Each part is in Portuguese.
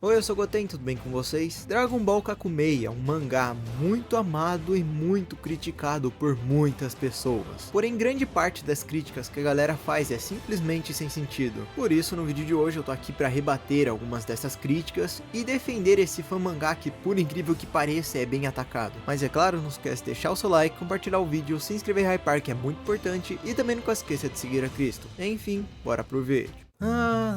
Oi, eu sou o Goten, tudo bem com vocês? Dragon Ball Kakumei é um mangá muito amado e muito criticado por muitas pessoas. Porém, grande parte das críticas que a galera faz é simplesmente sem sentido. Por isso, no vídeo de hoje eu tô aqui pra rebater algumas dessas críticas e defender esse fã mangá que, por incrível que pareça, é bem atacado. Mas é claro, não esquece de deixar o seu like, compartilhar o vídeo, se inscrever e hypar, que é muito importante, e também não esqueça de seguir a Cristo. Enfim, bora pro vídeo.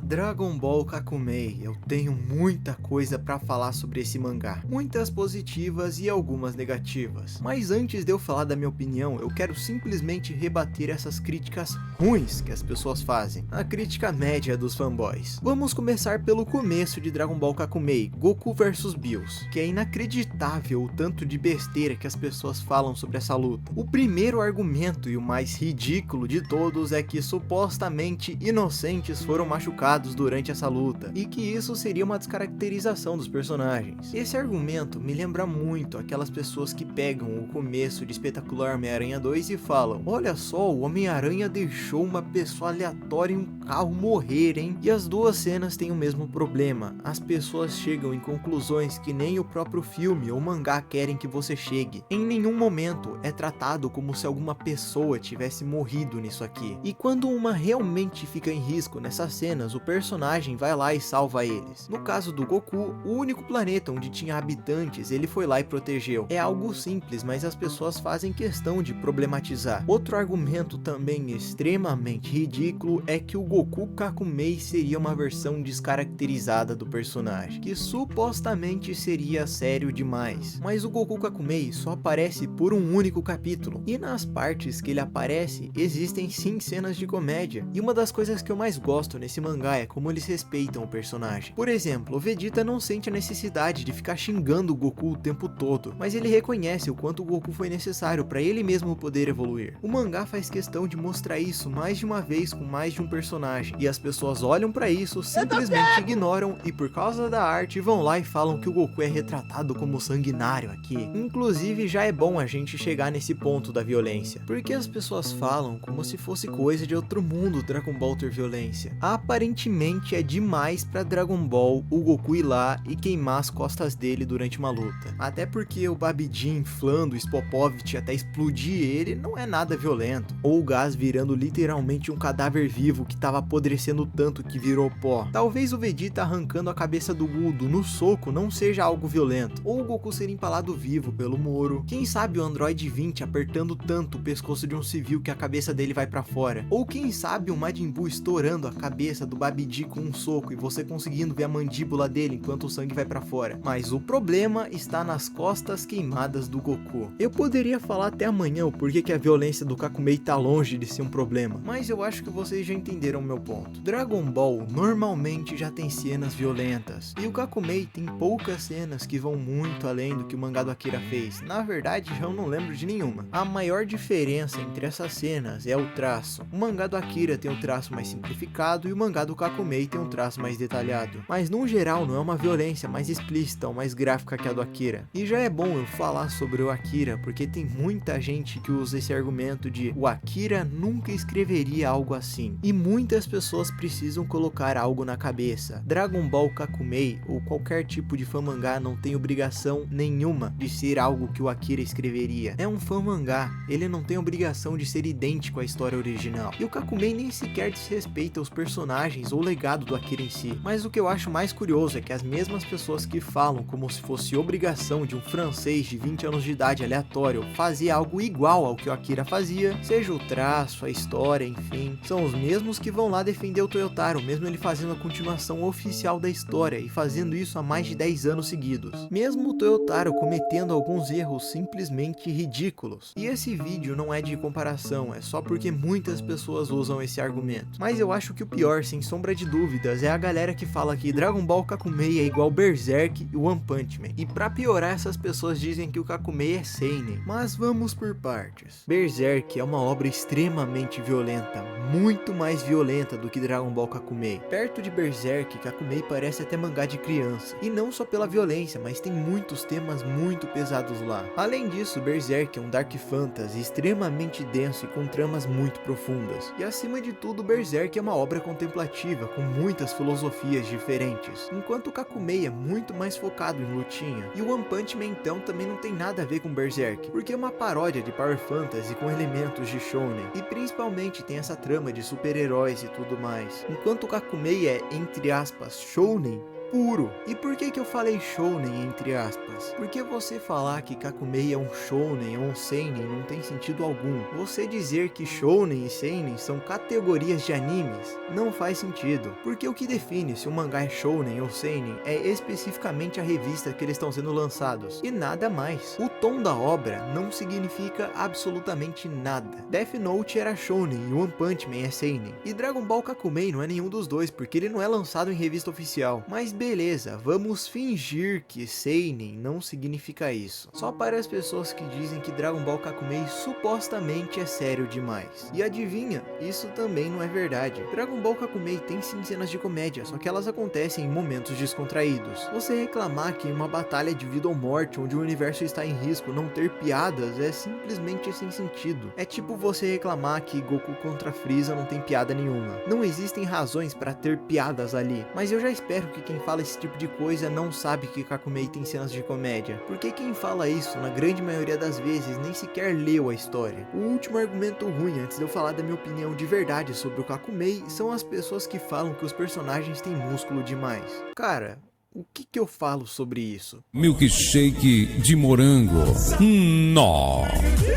Dragon Ball Kakumei, eu tenho muita coisa pra falar sobre esse mangá, muitas positivas e algumas negativas, mas antes de eu falar da minha opinião, eu quero simplesmente rebater essas críticas ruins que as pessoas fazem, a crítica média dos fanboys. Vamos começar pelo começo de Dragon Ball Kakumei, Goku vs Bills, que é inacreditável o tanto de besteira que as pessoas falam sobre essa luta. O primeiro argumento e o mais ridículo de todos é que supostamente inocentes foram machucados durante essa luta, e que isso seria uma descaracterização dos personagens. Esse argumento me lembra muito aquelas pessoas que pegam o começo de Espetacular Homem-Aranha 2 e falam: olha só, o Homem-Aranha deixou uma pessoa aleatória em um carro morrer, hein? E as duas cenas têm o mesmo problema, as pessoas chegam em conclusões que nem o próprio filme ou mangá querem que você chegue. Em nenhum momento é tratado como se alguma pessoa tivesse morrido nisso aqui, e quando uma realmente fica em risco nessas cenas, o personagem vai lá e salva eles. No caso do Goku, o único planeta onde tinha habitantes, ele foi lá e protegeu. É algo simples, mas as pessoas fazem questão de problematizar. Outro argumento também extremamente ridículo é que o Goku Kakumei seria uma versão descaracterizada do personagem, que supostamente seria sério demais. Mas o Goku Kakumei só aparece por um único capítulo, e nas partes que ele aparece, existem sim cenas de comédia. E uma das coisas que eu mais gosto nesse mangá é como eles respeitam o personagem. Por exemplo, o Vegeta não sente a necessidade de ficar xingando o Goku o tempo todo, mas ele reconhece o quanto o Goku foi necessário para ele mesmo poder evoluir. O mangá faz questão de mostrar isso mais de uma vez com mais de um personagem, e as pessoas olham para isso, simplesmente ignoram, e por causa da arte vão lá e falam que o Goku é retratado como sanguinário aqui. Inclusive, já é bom a gente chegar nesse ponto da violência, porque as pessoas falam como se fosse coisa de outro mundo Dragon Ball ter violência. Aparentemente é demais pra Dragon Ball o Goku ir lá e queimar as costas dele durante uma luta. Até porque o Babidi inflando o Spopovich até explodir ele não é nada violento. Ou o gás virando literalmente um cadáver vivo que tava apodrecendo tanto que virou pó. Talvez o Vegeta arrancando a cabeça do Budo no soco não seja algo violento. Ou o Goku ser empalado vivo pelo Moro. Quem sabe o Android 20 apertando tanto o pescoço de um civil que a cabeça dele vai pra fora. Ou quem sabe o Majin Buu estourando a cabeça do Babidi com um soco e você conseguindo ver a mandíbula dele enquanto o sangue vai pra fora. Mas o problema está nas costas queimadas do Goku. Eu poderia falar até amanhã o porquê que a violência do Kakumei tá longe de ser um problema, mas eu acho que vocês já entenderam o meu ponto. Dragon Ball normalmente já tem cenas violentas, e o Kakumei tem poucas cenas que vão muito além do que o mangá do Akira fez. Na verdade, eu não lembro de nenhuma. A maior diferença entre essas cenas é o traço. O mangá do Akira tem o traço mais simplificado e o mangá do Kakumei tem um traço mais detalhado. Mas no geral não é uma violência mais explícita ou mais gráfica que a do Akira. E já é bom eu falar sobre o Akira, porque tem muita gente que usa esse argumento de o Akira nunca escreveria algo assim. E muitas pessoas precisam colocar algo na cabeça. Dragon Ball Kakumei ou qualquer tipo de fã mangá não tem obrigação nenhuma de ser algo que o Akira escreveria. É um fã mangá, ele não tem obrigação de ser idêntico à história original. E o Kakumei nem sequer desrespeita os personagens ou o legado do Akira em si. Mas o que eu acho mais curioso é que as mesmas pessoas que falam como se fosse obrigação de um francês de 20 anos de idade aleatório fazer algo igual ao que o Akira fazia, seja o traço, a história, enfim, são os mesmos que vão lá defender o Toyotaro, mesmo ele fazendo a continuação oficial da história e fazendo isso há mais de 10 anos seguidos. Mesmo o Toyotaro cometendo alguns erros simplesmente ridículos. E esse vídeo não é de comparação, é só porque muitas pessoas usam esse argumento. Mas eu acho que o pior, sem sombra de dúvidas, é a galera que fala que Dragon Ball Kakumei é igual Berserk e One Punch Man. E pra piorar, essas pessoas dizem que o Kakumei é seinen. Mas vamos por partes. Berserk é uma obra extremamente violenta, muito mais violenta do que Dragon Ball Kakumei. Perto de Berserk, Kakumei parece até mangá de criança. E não só pela violência, mas tem muitos temas muito pesados lá. Além disso, Berserk é um dark fantasy extremamente denso e com tramas muito profundas. E acima de tudo, Berserk é uma obra contemplativa com muitas filosofias diferentes, enquanto o Kakumei é muito mais focado em lutinha. E o One Punch Man então também não tem nada a ver com Berserk, porque é uma paródia de Power Fantasy com elementos de Shonen, e principalmente tem essa trama de super-heróis e tudo mais, enquanto o Kakumei é, entre aspas, Shonen puro. E por que eu falei shounen entre aspas? Porque você falar que Kakumei é um shounen ou um seinen não tem sentido algum. Você dizer que shounen e seinen são categorias de animes não faz sentido, porque o que define se um mangá é shounen ou seinen é especificamente a revista que eles estão sendo lançados, e nada mais. O tom da obra não significa absolutamente nada. Death Note era shounen e One Punch Man é seinen, e Dragon Ball Kakumei não é nenhum dos dois, porque ele não é lançado em revista oficial. Mas beleza, vamos fingir que seinen não significa isso, só para as pessoas que dizem que Dragon Ball Kakumei supostamente é sério demais. E adivinha, isso também não é verdade. Dragon Ball Kakumei tem sim cenas de comédia, só que elas acontecem em momentos descontraídos. Você reclamar que em uma batalha de vida ou morte, onde o universo está em risco, não ter piadas é simplesmente sem sentido. É tipo você reclamar que Goku contra Freeza não tem piada nenhuma. Não existem razões para ter piadas ali, mas eu já espero que quem fala esse tipo de coisa não sabe que Kakumei tem cenas de comédia, porque quem fala isso, na grande maioria das vezes, nem sequer leu a história. O último argumento ruim, antes de eu falar da minha opinião de verdade sobre o Kakumei, são as pessoas que falam que os personagens têm músculo demais. Cara, o que eu falo sobre isso? Milkshake de morango. Nó,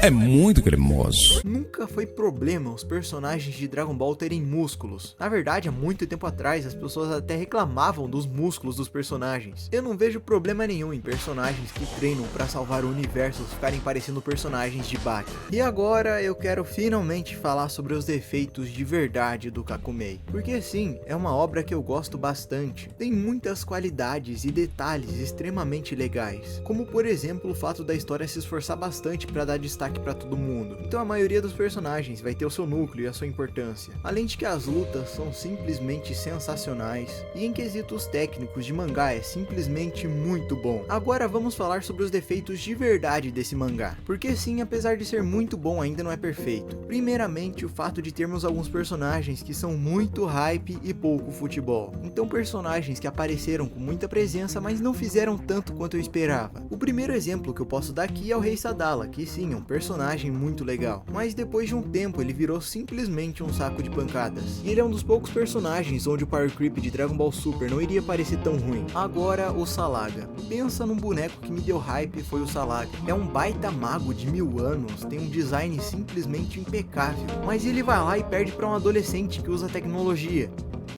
é muito cremoso. Nunca foi problema os personagens de Dragon Ball terem músculos. Na verdade, há muito tempo atrás, as pessoas até reclamavam dos músculos dos personagens. Eu não vejo problema nenhum em personagens que treinam para salvar o universo ficarem parecendo personagens de Baki. E agora eu quero finalmente falar sobre os defeitos de verdade do Kakumei, porque sim, é uma obra que eu gosto bastante. Tem muitas qualidades e detalhes extremamente legais, como por exemplo o fato da história se esforçar bastante para dar destaque para todo mundo. Então a maioria dos personagens vai ter o seu núcleo e a sua importância, além de que as lutas são simplesmente sensacionais, e em quesitos técnicos de mangá é simplesmente muito bom. Agora vamos falar sobre os defeitos de verdade desse mangá, porque sim, apesar de ser muito bom, ainda não é perfeito. Primeiramente, o fato de termos alguns personagens que são muito hype e pouco futebol. Então personagens que apareceram com muita presença, mas não fizeram tanto quanto eu esperava. O primeiro exemplo que eu posso dar aqui é o Rei Sadala, que sim, é um personagem muito legal, mas depois de um tempo ele virou simplesmente um saco de pancadas. E ele é um dos poucos personagens onde o Power Creep de Dragon Ball Super não iria parecer tão ruim. Agora, o Salaga. Pensa num boneco que me deu hype, foi o Salaga. É um baita mago de 1000 anos, tem um design simplesmente impecável, mas ele vai lá e perde para um adolescente que usa tecnologia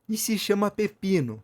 e se chama Pepino.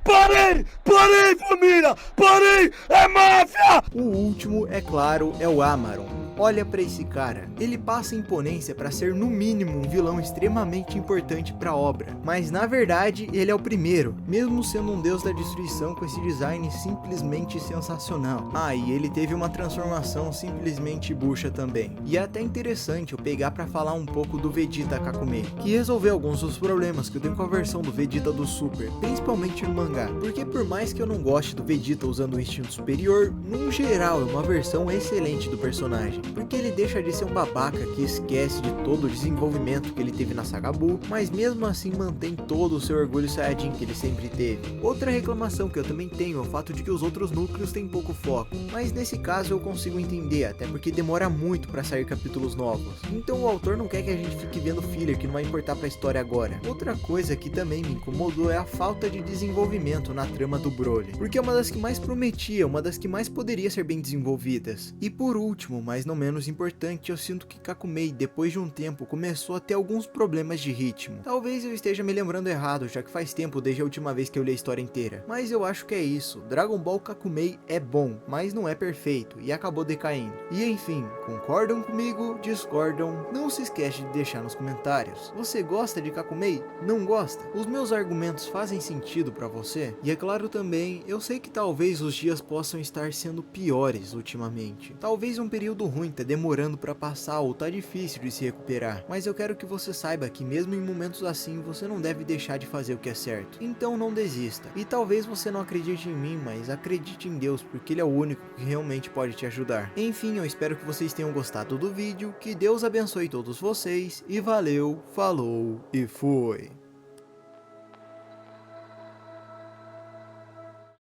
Parei! Parei, família! Parei! É máfia! O último, é claro, é o Amaron. Olha pra esse cara, ele passa imponência pra ser no mínimo um vilão extremamente importante pra obra, mas na verdade ele é o primeiro, mesmo sendo um deus da destruição com esse design simplesmente sensacional. Ah, e ele teve uma transformação simplesmente bucha também. E é até interessante eu pegar pra falar um pouco do Vegeta Kakumei, que resolveu alguns dos problemas que eu tenho com a versão do Vegeta do Super, principalmente no mangá, porque por mais que eu não goste do Vegeta usando um instinto superior, no geral é uma versão excelente do personagem, porque ele deixa de ser um babaca que esquece de todo o desenvolvimento que ele teve na saga Buu, mas mesmo assim mantém todo o seu orgulho Saiyajin que ele sempre teve. Outra reclamação que eu também tenho é o fato de que os outros núcleos têm pouco foco, mas nesse caso eu consigo entender, até porque demora muito para sair capítulos novos, então o autor não quer que a gente fique vendo filler que não vai importar pra história agora. Outra coisa que também me incomodou é a falta de desenvolvimento na trama do Broly, porque é uma das que mais prometia, uma das que mais poderia ser bem desenvolvidas. E por último, mas não menos importante, eu sinto que Kakumei, depois de um tempo, começou a ter alguns problemas de ritmo. Talvez eu esteja me lembrando errado, já que faz tempo desde a última vez que eu li a história inteira, mas eu acho que é isso. Dragon Ball Kakumei é bom, mas não é perfeito, e acabou decaindo. E enfim, concordam comigo? Discordam? Não se esquece de deixar nos comentários. Você gosta de Kakumei? Não gosta? Os meus argumentos fazem sentido pra você? E é claro também, eu sei que talvez os dias possam estar sendo piores ultimamente. Talvez um período ruim ruim tá demorando pra passar ou tá difícil de se recuperar. Mas eu quero que você saiba que mesmo em momentos assim, você não deve deixar de fazer o que é certo. Então não desista. E talvez você não acredite em mim, mas acredite em Deus, porque Ele é o único que realmente pode te ajudar. Enfim, eu espero que vocês tenham gostado do vídeo, que Deus abençoe todos vocês, e valeu, falou e fui!